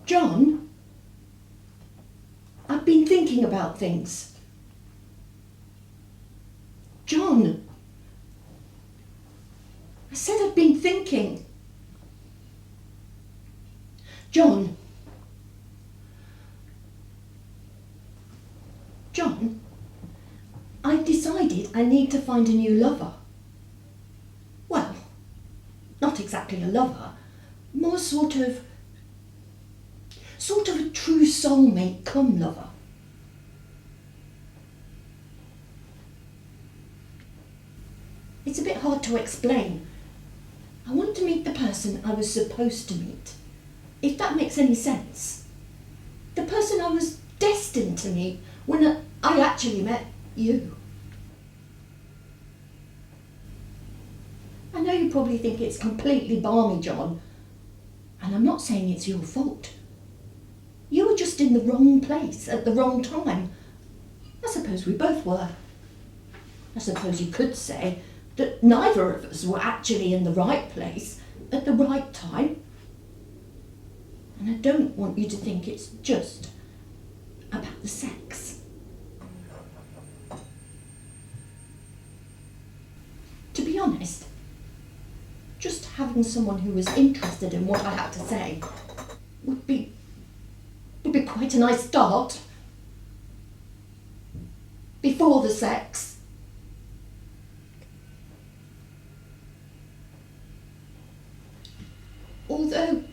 John, I've been thinking about things. John, I said I've been thinking. John, I've decided I need to find a new lover. Well, not exactly a lover, more sort of a true soulmate cum lover. It's a bit hard to explain. I want to meet the person I was supposed to meet, if that makes any sense. The person I was destined to meet when I actually met you. I know you probably think it's completely balmy, John, and I'm not saying it's your fault. You were just in the wrong place at the wrong time. I suppose we both were. I suppose you could say that neither of us were actually in the right place at the right time. And I don't want you to think it's just about the sex. To be honest, just having someone who was interested in what I had to say would be quite a nice start. Before the sex. Although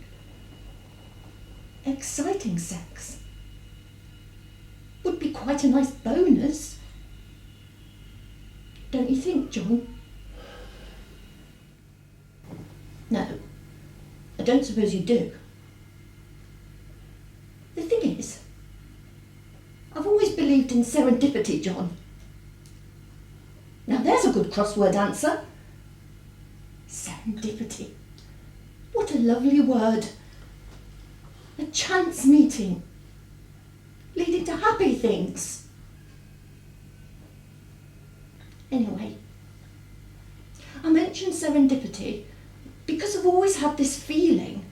exciting sex would be quite a nice bonus. Don't you think, John? No, I don't suppose you do. The thing is, I've always believed in serendipity, John. Now there's a good crossword answer. Serendipity. What a lovely word. A chance meeting, leading to happy things. Anyway, I mentioned serendipity because I've always had this feeling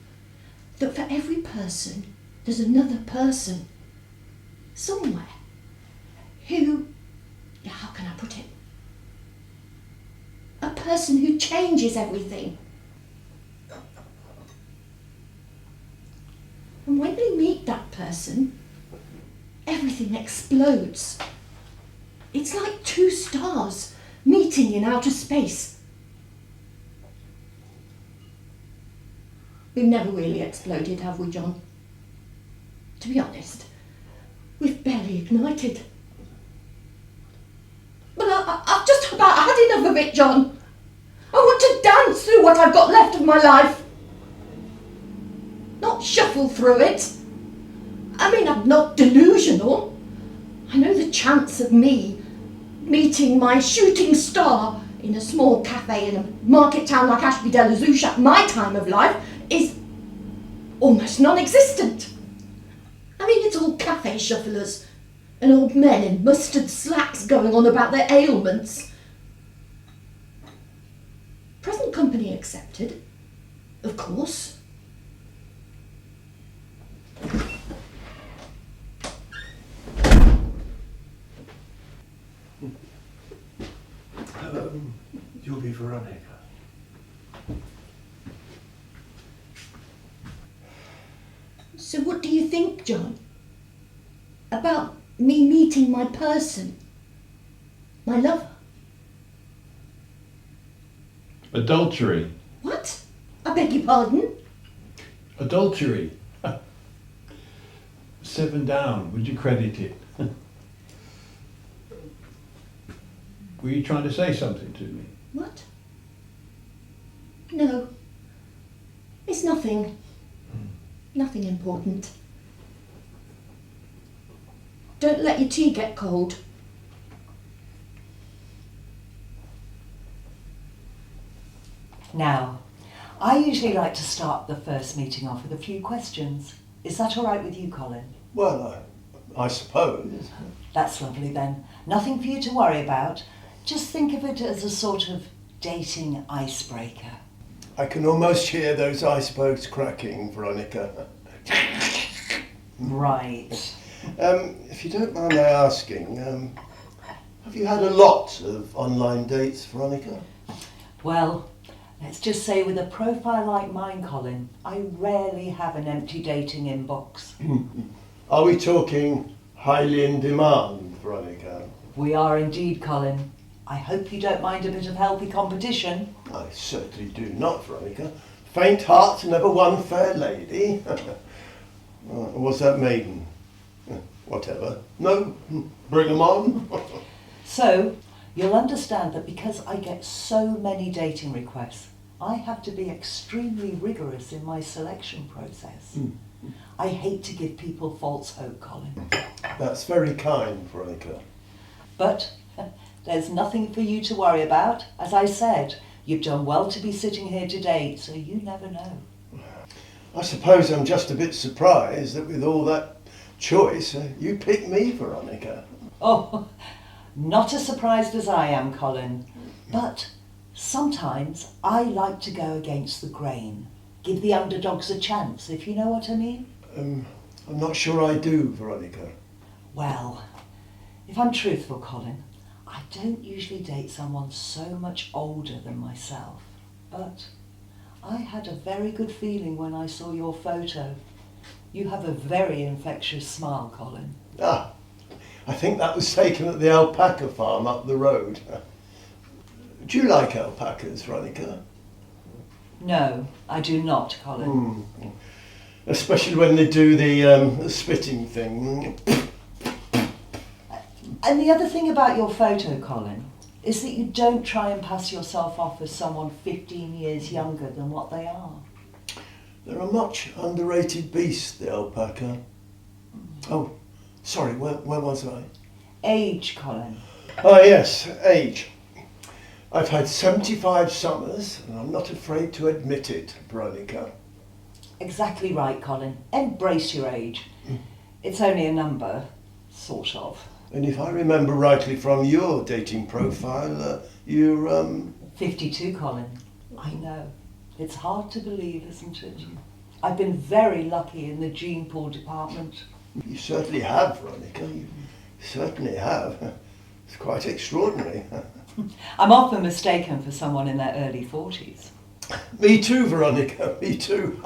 that for every person, there's another person somewhere who, how can I put it? A person who changes everything. And when we meet that person, everything explodes. It's like two stars meeting in outer space. We've never really exploded, have we, John? To be honest, we've barely ignited. But I've just about had enough of it, John. I want to dance through what I've got left of my life. Not shuffle through it. I mean, I'm not delusional. I know the chance of me meeting my shooting star in a small cafe in a market town like Ashby Zouch at my time of life is almost non-existent. I mean, it's all cafe shufflers and old men in mustard slacks going on about their ailments. Present company accepted, of course. You'll be Veronica. So what do you think, John? About me meeting my person? My lover? Adultery. What? I beg your pardon? Adultery. 7 down. Would you credit it? Were you trying to say something to me? What? No. It's nothing. Nothing important. Don't let your tea get cold. Now, I usually like to start the first meeting off with a few questions. Is that all right with you, Colin? Well, I suppose. That's lovely then. Nothing for you to worry about. Just think of it as a sort of dating icebreaker. I can almost hear those icebergs cracking, Veronica. Right. If you don't mind my asking, have you had a lot of online dates, Veronica? Well, let's just say with a profile like mine, Colin, I rarely have an empty dating inbox. Are we talking highly in demand, Veronica? We are indeed, Colin. I hope you don't mind a bit of healthy competition. I certainly do not, Veronica. Faint heart never won fair lady. Was that maiden? Whatever. No, bring 'em on. So, you'll understand that because I get so many dating requests, I have to be extremely rigorous in my selection process. I hate to give people false hope, Colin. That's very kind, Veronica. But there's nothing for you to worry about. As I said, you've done well to be sitting here today, so you never know. I suppose I'm just a bit surprised that with all that choice, you picked me, Veronica. Oh, not as surprised as I am, Colin. But sometimes I like to go against the grain. Give the underdogs a chance, if you know what I mean. I'm not sure I do, Veronica. Well, if I'm truthful, Colin, I don't usually date someone so much older than myself. But I had a very good feeling when I saw your photo. You have a very infectious smile, Colin. Ah, I think that was taken at the alpaca farm up the road. Do you like alpacas, Veronica? No, I do not, Colin. Especially when they do the spitting thing. And the other thing about your photo, Colin, is that you don't try and pass yourself off as someone 15 years younger than what they are. They're a much underrated beast, the alpaca. Oh, sorry, where was I? Age, Colin. Ah, yes, age. I've had 75 summers, and I'm not afraid to admit it, Veronica. Exactly right, Colin. Embrace your age. It's only a number, sort of. And if I remember rightly from your dating profile, you're, 52, Colin. I know. It's hard to believe, isn't it? I've been very lucky in the gene pool department. You certainly have, Veronica. You certainly have. It's quite extraordinary. I'm often mistaken for someone in their early 40s. Me too, Veronica. Me too.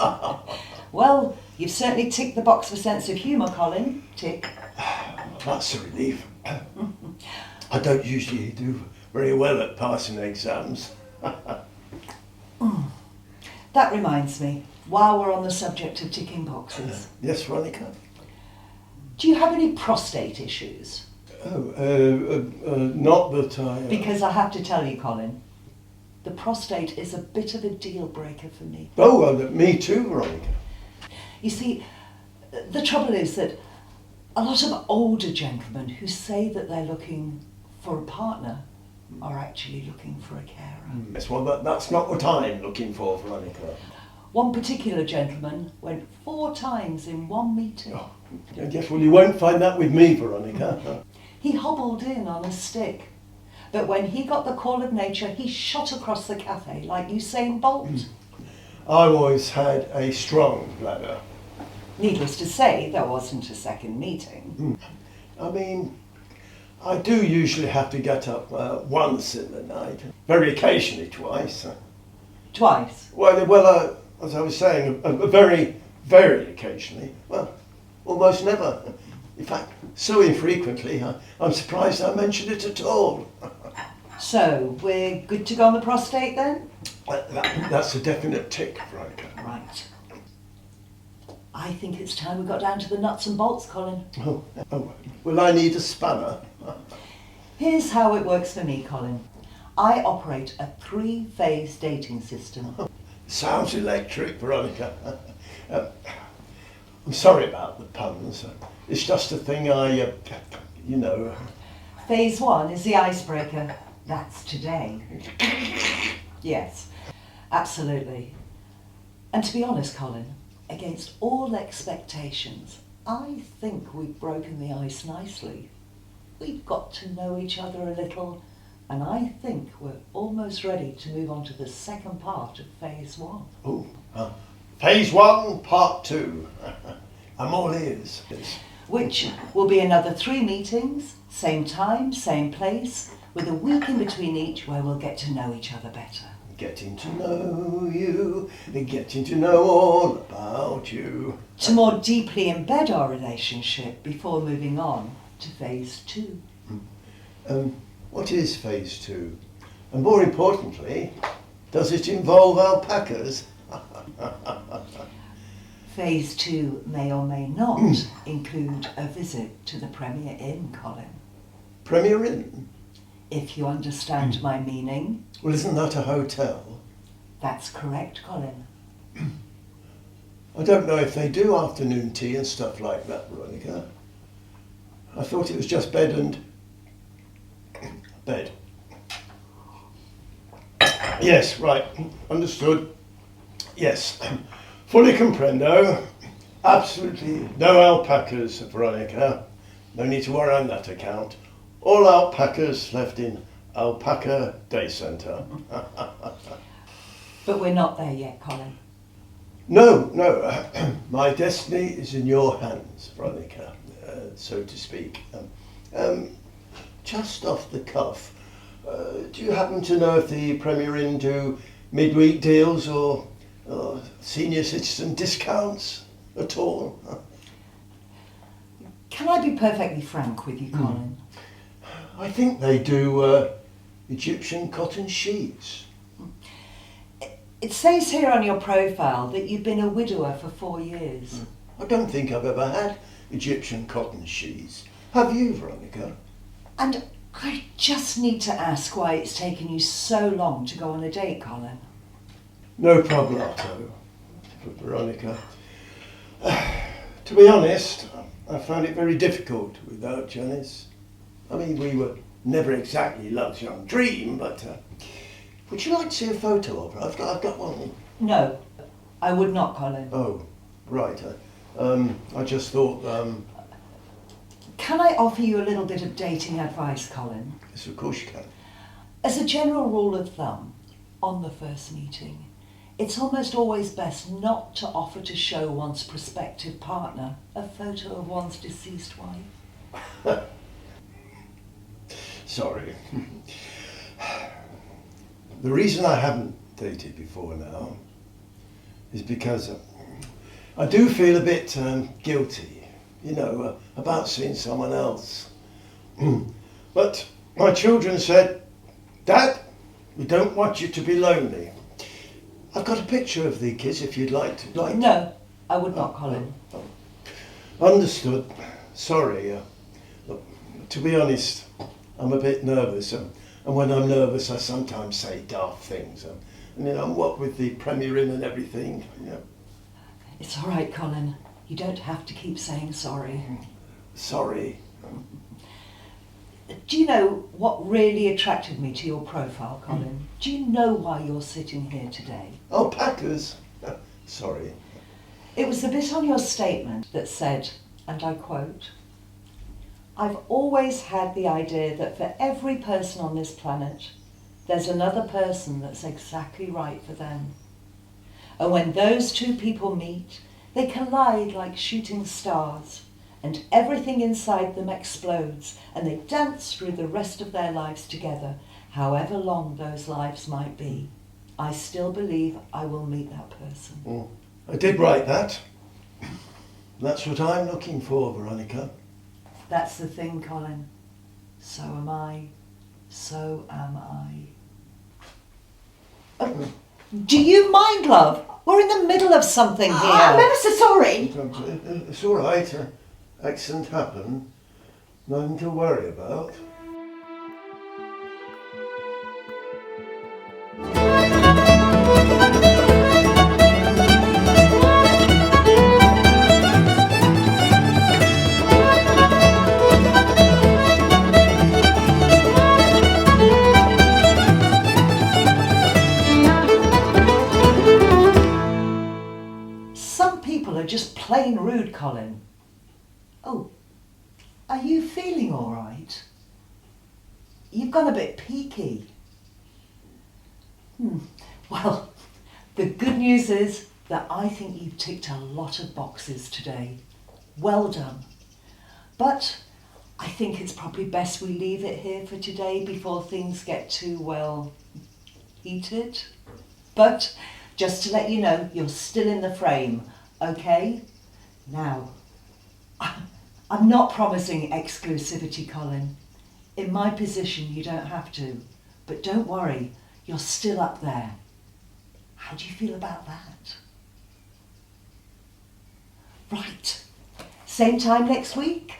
Well, you've certainly ticked the box for sense of humour, Colin. Tick. That's a relief. I don't usually do very well at passing exams. That reminds me, while we're on the subject of ticking boxes, Yes, Veronica? do you have any prostate issues? Not that I... Because I have to tell you, Colin, the prostate is a bit of a deal breaker for me. Oh, me too, Veronica. You see, the trouble is that a lot of older gentlemen who say that they're looking for a partner are actually looking for a carer. Yes, well, that's not what I'm looking for, Veronica. One particular gentleman went 4 times in one meeting. Oh, yes, well, you won't find that with me, Veronica. He hobbled in on a stick. But when he got the call of nature, he shot across the cafe like Usain Bolt. I've always had a strong bladder. Needless to say, there wasn't a second meeting. I mean, I do usually have to get up once in the night, very occasionally twice. Twice. Well, as I was saying, very, very occasionally. Well, almost never. In fact, so infrequently, I'm surprised I mentioned it at all. So, we're good to go on the prostate then? That's a definite tick, Veronica. Right. I think it's time we got down to the nuts and bolts, Colin. Oh, will I need a spanner? Here's how it works for me, Colin. I operate a 3-phase dating system. Sounds electric, Veronica. I'm sorry about the puns. It's just a thing you know. Phase 1 is the icebreaker. That's today. Yes, absolutely. And to be honest, Colin, against all expectations, I think we've broken the ice nicely. We've got to know each other a little, and I think we're almost ready to move on to the second part of phase 1. Oh, phase 1, part 2. I'm all ears. Yes. Which will be another 3 meetings, same time, same place, with a week in between each where we'll get to know each other better. Getting to know you, getting to know all about you. To more deeply embed our relationship before moving on to phase 2. What is phase 2? And more importantly, does it involve alpacas? Phase 2 may or may not include a visit to the Premier Inn, Colin. Premier Inn? If you understand my meaning. Well, isn't that a hotel? That's correct, Colin. I don't know if they do afternoon tea and stuff like that, Veronica. I thought it was just bed and... bed. Yes, right. Understood. Yes. Fully comprendo. Absolutely no alpacas, Veronica. No need to worry on that account. All alpacas left in Alpaca Day Centre. But we're not there yet, Colin. No. My destiny is in your hands, Veronica, so to speak. Just off the cuff, do you happen to know if the Premier Inn do midweek deals or senior citizen discounts at all? Can I be perfectly frank with you, Colin? I think they do Egyptian cotton sheets. It says here on your profile that you've been a widower for 4 years. I don't think I've ever had Egyptian cotton sheets. Have you, Veronica? And I just need to ask why it's taken you so long to go on a date, Colin. No problemato, Veronica. To be honest, I found it very difficult without Janice. I mean, we were never exactly love's young dream, but would you like to see a photo of her? I've got one. No, I would not, Colin. Oh, right. I just thought... Can I offer you a little bit of dating advice, Colin? Yes, of course you can. As a general rule of thumb, on the first meeting, it's almost always best not to offer to show one's prospective partner a photo of one's deceased wife. Sorry. The reason I haven't dated before now is because I do feel a bit guilty, about seeing someone else. But my children said, "Dad, we don't want you to be lonely." I've got a picture of the kids if you'd like to. No, I would not, Colin. Understood. Sorry. Look, to be honest, I'm a bit nervous, and when I'm nervous, I sometimes say daft things. And what with the Premier Inn and everything. It's all right, Colin. You don't have to keep saying sorry. Sorry. Do you know what really attracted me to your profile, Colin? Do you know why you're sitting here today? Alpacas. Sorry. It was the bit on your statement that said, and I quote, "I've always had the idea that for every person on this planet, there's another person that's exactly right for them. And when those two people meet, they collide like shooting stars, and everything inside them explodes, and they dance through the rest of their lives together, however long those lives might be. I still believe I will meet that person." I did write that. That's what I'm looking for, Veronica. That's the thing, Colin. So am I. So am I. Do you mind, love? We're in the middle of something here. I'm ever so sorry. It's all right. Accident happened. Nothing to worry about. Some people are just plain rude, Colin. Oh, are you feeling all right? You've gone a bit peaky. Well, the good news is that I think you've ticked a lot of boxes today. Well done. But I think it's probably best we leave it here for today before things get too, well, heated. But just to let you know, you're still in the frame, okay? Now, I'm not promising exclusivity, Colin. In my position, you don't have to. But don't worry, you're still up there. How do you feel about that? Right. Same time next week?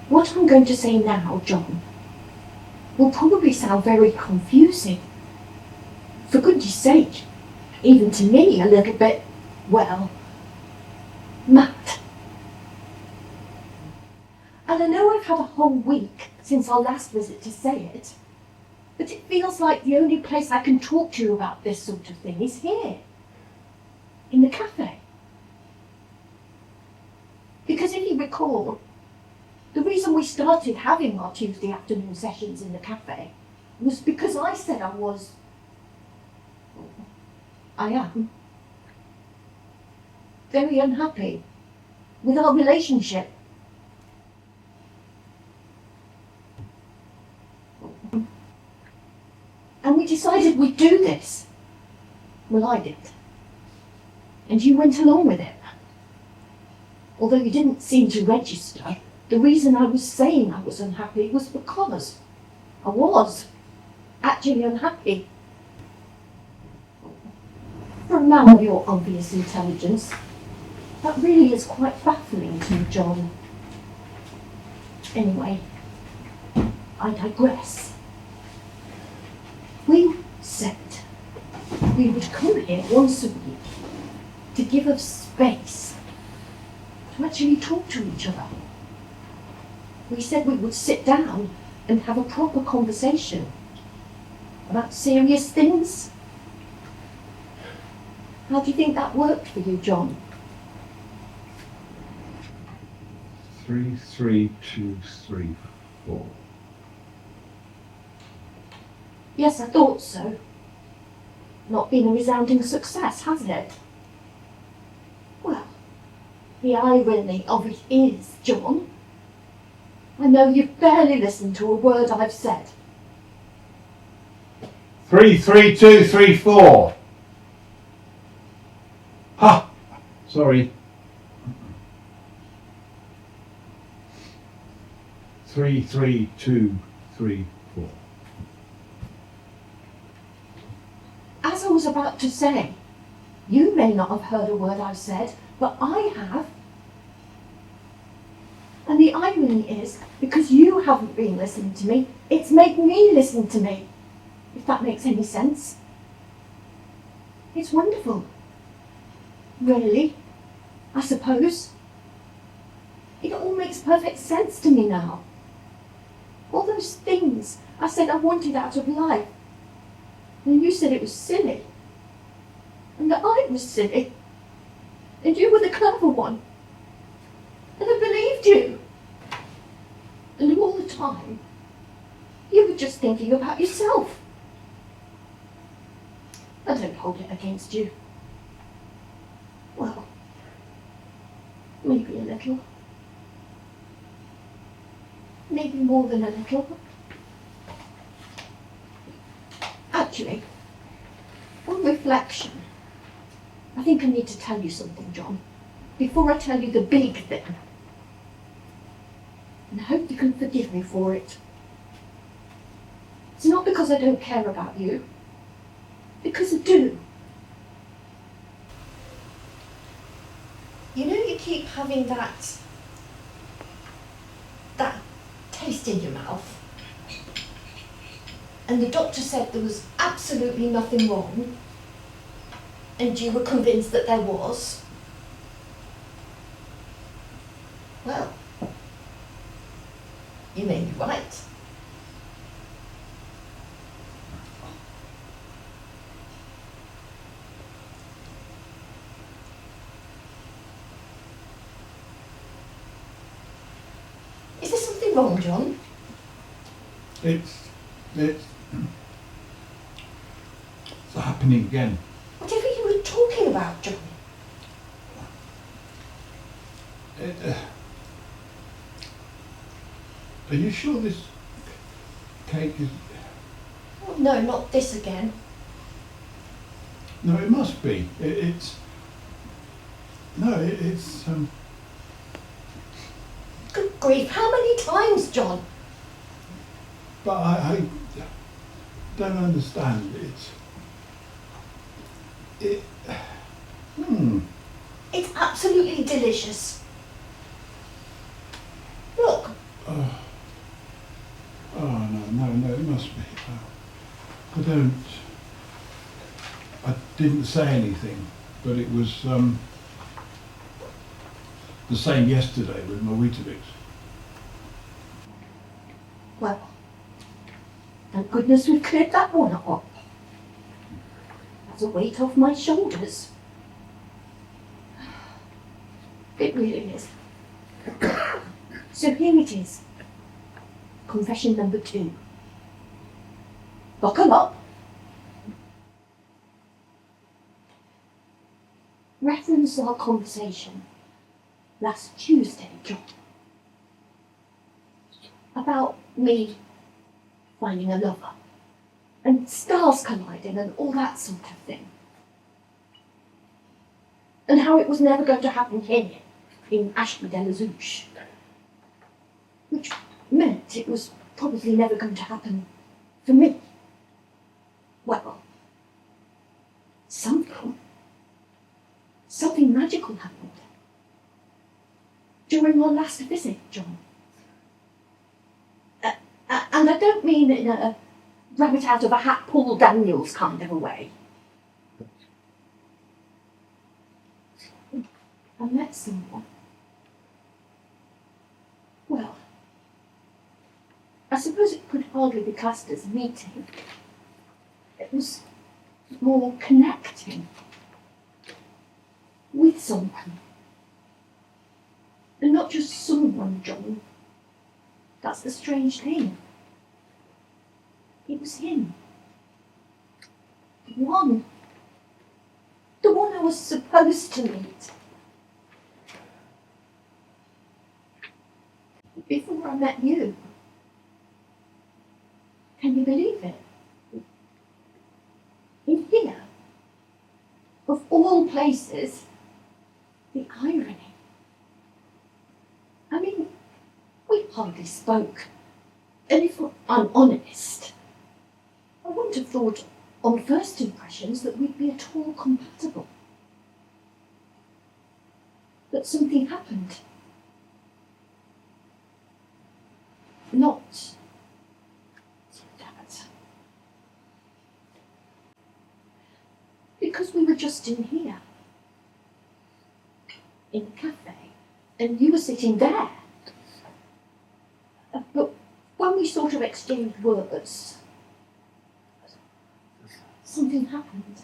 What I'm going to say now, John, will probably sound very confusing. For goodness sake, even to me a little bit, well, mad. And I know I've had a whole week since our last visit to say it, but it feels like the only place I can talk to you about this sort of thing is here, in the cafe. Because if you recall, the reason we started having our Tuesday afternoon sessions in the cafe was because I said I am, very unhappy with our relationship. And we decided we'd do this. Well, I did. And you went along with it. Although you didn't seem to register, the reason I was saying I was unhappy was because I was actually unhappy. For a man of your obvious intelligence, that really is quite baffling to me, John. Anyway, I digress. We said we would come here once a week to give us space to actually talk to each other. We said we would sit down and have a proper conversation about serious things. How do you think that worked for you, John? 3, 3, 2, 3, 4. Yes, I thought so. Not been a resounding success, has it? Well, the irony of it is, John, I know you've barely listened to a word I've said. 3, 3, 2, 3, 4. Ha! Sorry. 3, 3, 2, 3, 4. As I was about to say, you may not have heard a word I've said, but I have. And the irony is, because you haven't been listening to me, it's made me listen to me, if that makes any sense. It's wonderful. Really, I suppose. It all makes perfect sense to me now. All those things I said I wanted out of life, and you said it was silly, and that I was silly, and you were the clever one, and I believed you. And all the time, you were just thinking about yourself. I don't hold it against you. Well, maybe a little. Maybe more than a little. Actually, on reflection, I think I need to tell you something, John, before I tell you the big thing. And I hope you can forgive me for it. It's not because I don't care about you, because I do. You know, you keep having that taste in your mouth, and the doctor said there was absolutely nothing wrong, and you were convinced that there was. Well, you may be right. you wrong, John? It's happening again. Whatever you were talking about, John. Are you sure this cake is... Oh, no, not this again. No, it must be. It's... Good grief, how many times, John? But I don't understand. It's absolutely delicious. Look. Oh no, it must be. I didn't say anything, but it was the same yesterday with my Weetabix. Well, thank goodness we've cleared that one up. That's a weight off my shoulders. It really is. So here it is. Confession number 2. Buckle up. Reference our conversation last Tuesday, John, about me finding a lover and stars colliding and all that sort of thing. And how it was never going to happen here in Ashby de la Zouch. Which meant it was probably never going to happen for me. Well, something magical happened during our last visit, John. And I don't mean in a rabbit out of a hat Paul Daniels kind of a way. I met someone. Well, I suppose it could hardly be classed as a meeting. It was more connecting with someone. And not just someone, John. That's the strange thing. It was him. The one I was supposed to meet. Before I met you. Can you believe it? In here, of all places, the irony. I mean, we hardly spoke. And if I'm honest, I wouldn't have thought on first impressions that we'd be at all compatible. But something happened. Not that. Because we were just in here, in the cafe, and you were sitting there. But when we sort of exchanged words, something happened.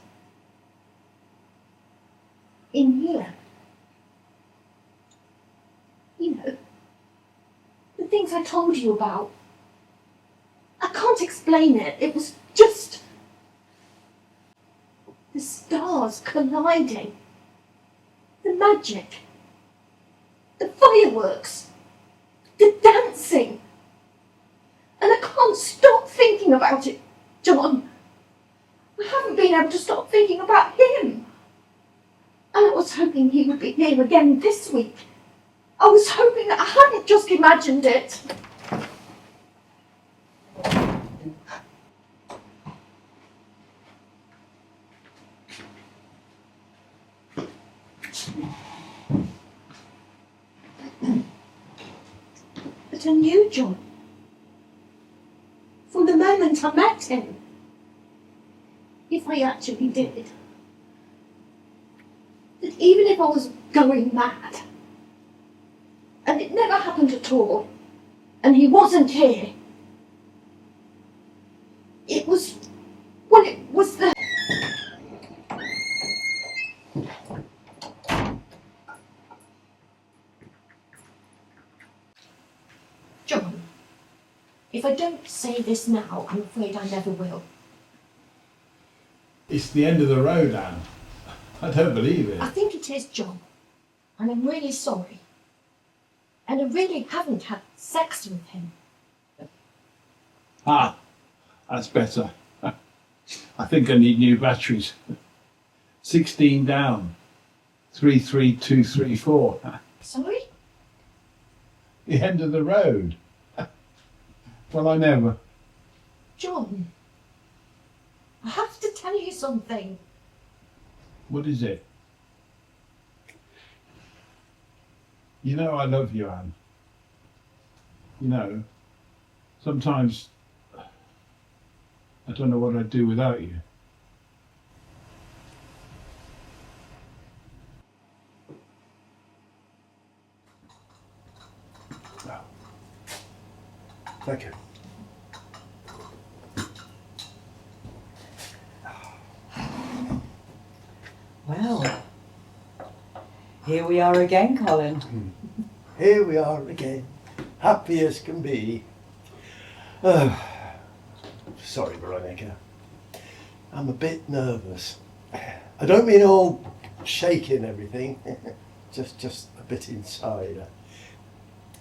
In here. You know, the things I told you about. I can't explain it. It was just the stars colliding. The magic. The fireworks. The dancing. And I can't stop thinking about it, John. I haven't been able to stop thinking about him. And I was hoping he would be here again this week. I was hoping that I hadn't just imagined it. But I knew John. From the moment I met him. If I actually did. That even if I was going mad, and it never happened at all, and he wasn't here, it was the... John, If I don't say this now, I'm afraid I never will. It's the end of the road, Anne. I don't believe it. I think it is, John. And I'm really sorry. And I really haven't had sex with him. Ah, that's better. I think I need new batteries. 16 down. 33234. Sorry? The end of the road. Well, I never. John, I have to tell you something. What is it? You know I love you, Anne. You know, sometimes I don't know what I'd do without you. No. Thank you. Well, here we are again, Colin. Here we are again, happy as can be. Sorry, Veronica. I'm a bit nervous. I don't mean all shaky and everything, just a bit inside.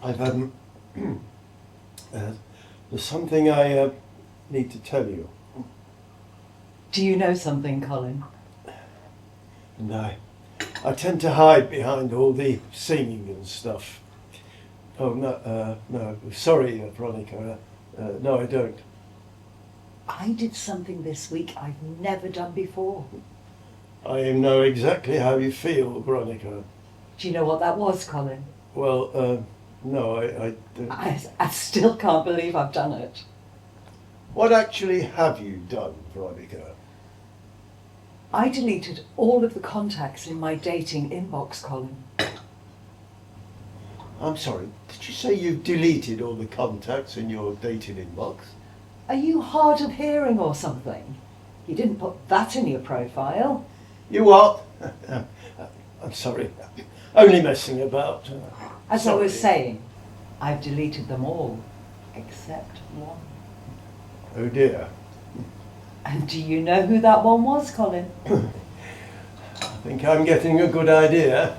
I've there's something I need to tell you. Do you know something, Colin? And I tend to hide behind all the singing and stuff. Oh, no, sorry, Veronica. No, I don't. I did something this week I've never done before. I know exactly how you feel, Veronica. Do you know what that was, Colin? Well, no, I don't. I still can't believe I've done it. What actually have you done, Veronica? I deleted all of the contacts in my dating inbox, Colin. I'm sorry, did you say you've deleted all the contacts in your dating inbox? Are you hard of hearing or something? You didn't put that in your profile. You what? I'm sorry, only messing about. As I was Sorry. saying, I've deleted them all, except one. Oh dear. And do you know who that one was, Colin? I think I'm getting a good idea.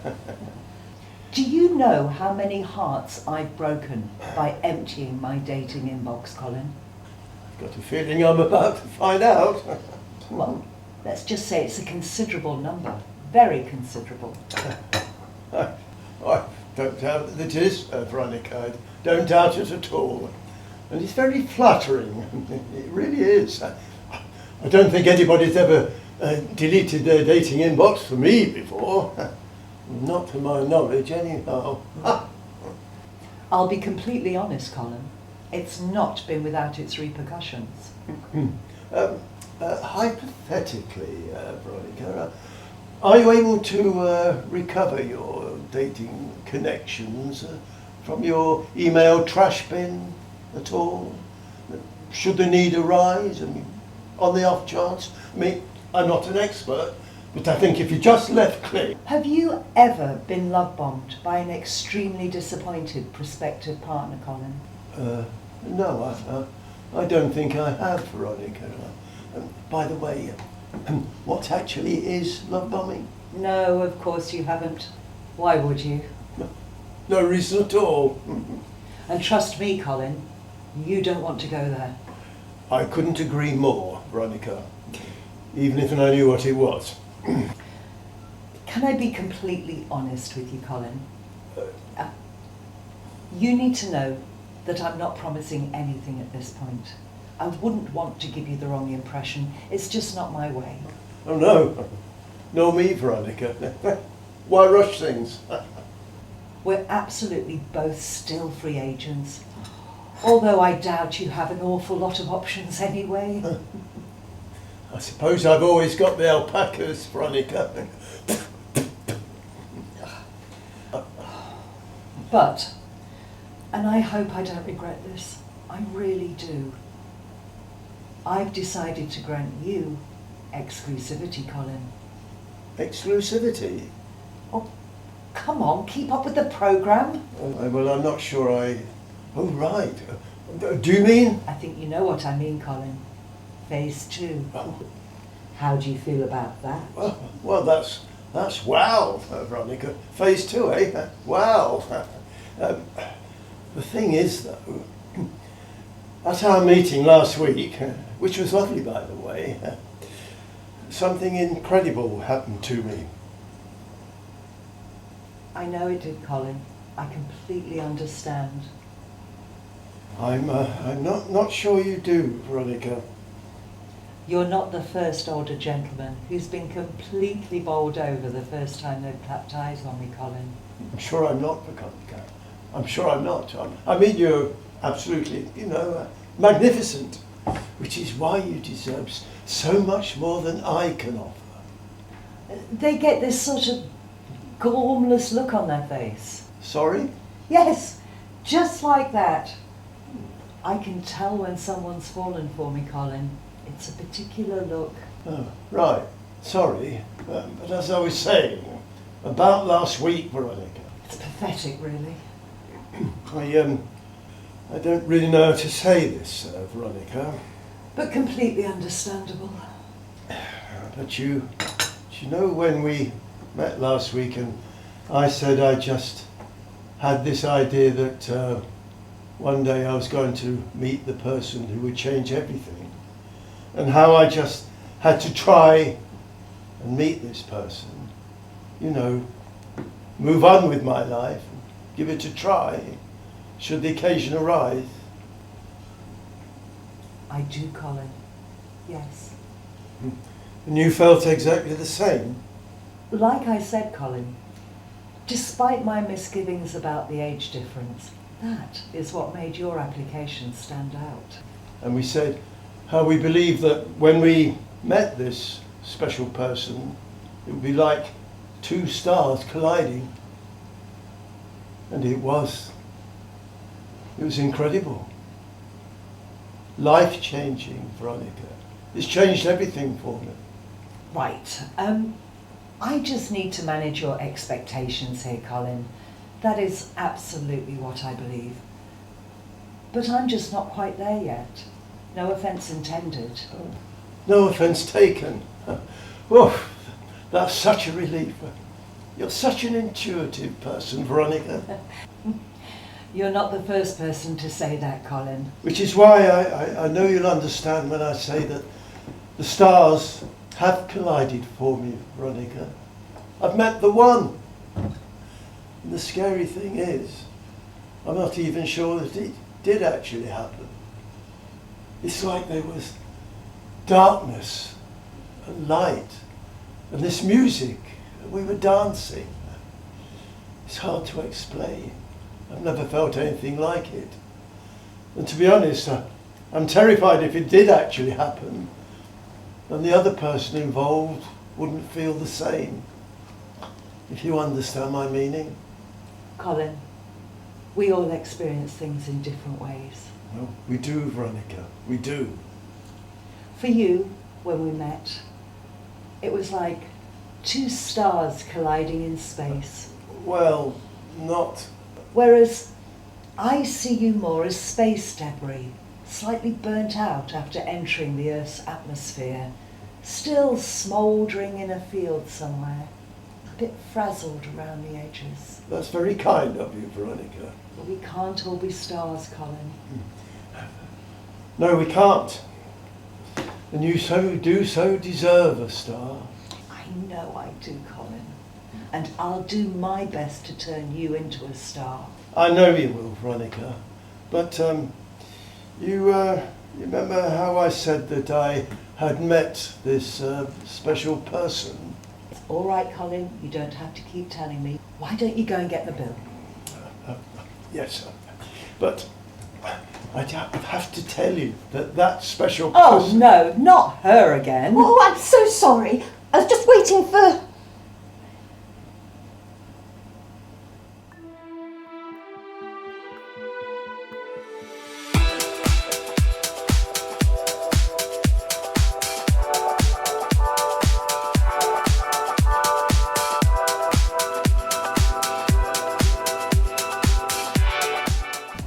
Do you know how many hearts I've broken by emptying my dating inbox, Colin? I've got a feeling I'm about to find out. Well, let's just say it's a considerable number. Very considerable. I don't doubt that it is, Veronica. I don't doubt it at all. And it's very flattering. It really is. I don't think anybody's ever deleted their dating inbox for me before. Not to my knowledge, anyhow. I'll be completely honest, Colin. It's not been without its repercussions. Hypothetically, Veronica, are you able to recover your dating connections from your email trash bin at all? Should the need arise? I mean, on the off chance? I mean, I'm not an expert, but I think if you just left clean. Have you ever been love bombed by an extremely disappointed prospective partner, Colin? No, I don't think I have, Veronica. By the way, what actually is love bombing? No, of course you haven't. Why would you? No reason at all. And trust me, Colin, you don't want to go there. I couldn't agree more, Veronica, even if I knew what it was. Can I be completely honest with you, Colin? You need to know that I'm not promising anything at this point. I wouldn't want to give you the wrong impression. It's just not my way. Oh no, no me, Veronica. Why rush things? We're absolutely both still free agents. Although I doubt you have an awful lot of options anyway. I suppose I've always got the alpacas, Veronica. But, and I hope I don't regret this, I really do, I've decided to grant you exclusivity, Colin. Exclusivity? Oh, come on, keep up with the programme. Well, I'm not sure I... Oh, right. Do you mean? I think you know what I mean, Colin. Phase 2. How do you feel about that? Well, that's wow, Veronica. Phase 2, eh? Wow. The thing is, though, at our meeting last week, which was lovely, by the way, something incredible happened to me. I know it did, Colin. I completely understand. I'm not sure you do, Veronica. You're not the first older gentleman who's been completely bowled over the first time they've clapped eyes on me, Colin. I'm sure I'm not, Veronica. I'm sure I'm not. I mean, you're absolutely, magnificent, which is why you deserve so much more than I can offer. They get this sort of gormless look on their face. Sorry? Yes, just like that. I can tell when someone's fallen for me, Colin. It's a particular look. Oh, right. Sorry. But as I was saying, about last week, Veronica. It's pathetic, really. I don't really know how to say this, Veronica. But completely understandable. But you know when we met last week and I said I just had this idea that one day I was going to meet the person who would change everything, and how I just had to try and meet this person, move on with my life, give it a try, should the occasion arise. I do, Colin. Yes. And you felt exactly the same? Like I said, Colin, despite my misgivings about the age difference, that is what made your application stand out. And we said how we believed that when we met this special person, it would be like two stars colliding. And it was. It was incredible. Life-changing, Veronica. It's changed everything for me. Right. I just need to manage your expectations here, Colin. That is absolutely what I believe. But I'm just not quite there yet. No offence intended. No offence taken. Oh, that's such a relief. You're such an intuitive person, Veronica. You're not the first person to say that, Colin. Which is why I know you'll understand when I say that the stars have collided for me, Veronica. I've met the one. And the scary thing is, I'm not even sure that it did actually happen. It's like there was darkness and light and this music. We were dancing. It's hard to explain. I've never felt anything like it. And to be honest, I'm terrified if it did actually happen, and the other person involved wouldn't feel the same. If you understand my meaning. Colin, we all experience things in different ways. Well, we do, Veronica. We do. For you, when we met, it was like two stars colliding in space. Well, not. Whereas I see you more as space debris, slightly burnt out after entering the Earth's atmosphere, still smouldering in a field somewhere, a bit frazzled around the edges. That's very kind of you, Veronica. But we can't all be stars, Colin. No, we can't. And you so deserve a star. I know I do, Colin. And I'll do my best to turn you into a star. I know you will, Veronica. But you remember how I said that I had met this special person? It's all right, Colin. You don't have to keep telling me. Why don't you go and get the bill? Yes, but I have to tell you that special Oh, person... no, not her again. Oh, I'm so sorry. I was just waiting for...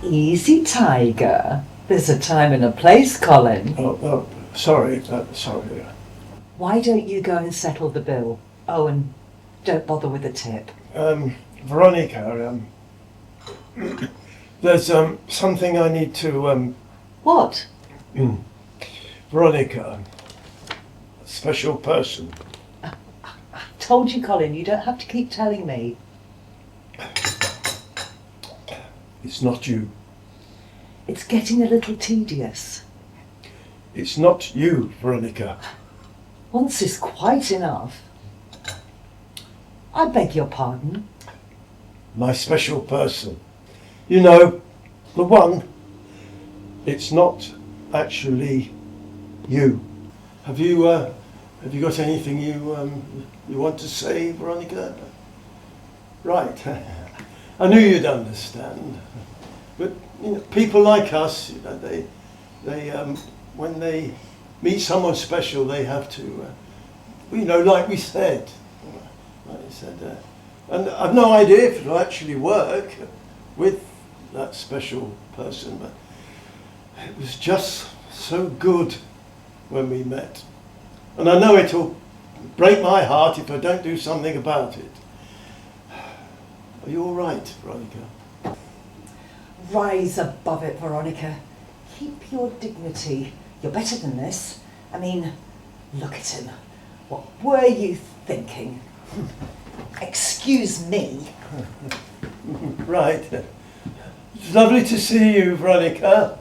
Easy, Tiger. There's a time and a place, Colin. Sorry. Why don't you go and settle the bill? Oh, and don't bother with the tip. Veronica, there's something I need to What? Veronica, a special person. Told you, Colin, you don't have to keep telling me. It's not you. It's getting a little tedious. It's not you, Veronica. Once is quite enough. I beg your pardon. My special person. You know, the one. It's not actually you. Have you got anything you want to say, Veronica? Right. I knew you'd understand. But you know, people like us, you know, they when they meet someone special, they have to, you know, like we said, and I've no idea if it'll actually work with that special person, but it was just so good when we met. And I know it'll break my heart if I don't do something about it. Are you all right, Veronica? Rise above it, Veronica. Keep your dignity. You're better than this. I mean, look at him. What were you thinking? Excuse me. Right. It's lovely to see you, Veronica.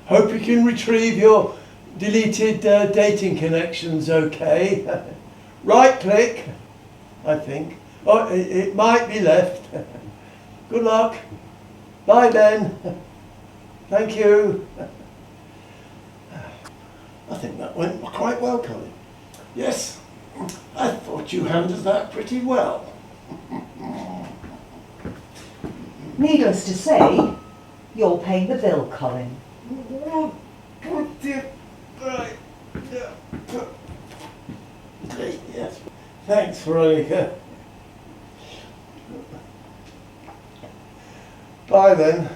Hope you can retrieve your deleted dating connections okay. Right click, I think. Oh, it might be left. Good luck. Bye then. Thank you. I think that went quite well, Colin. Yes, I thought you handled that pretty well. Needless to say, you're paying the bill, Colin. Right. Yes. Thanks, Veronica. Bye then.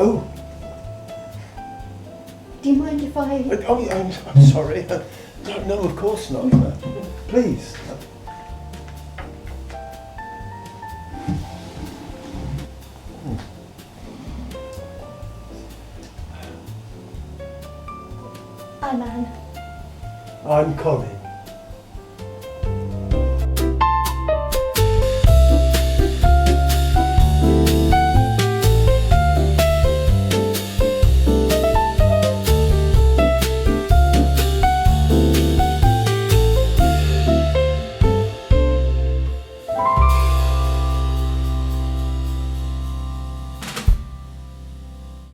Oh, Do you mind if I... I'm sorry. No, of course not. Please. Hi, man. I'm Colin.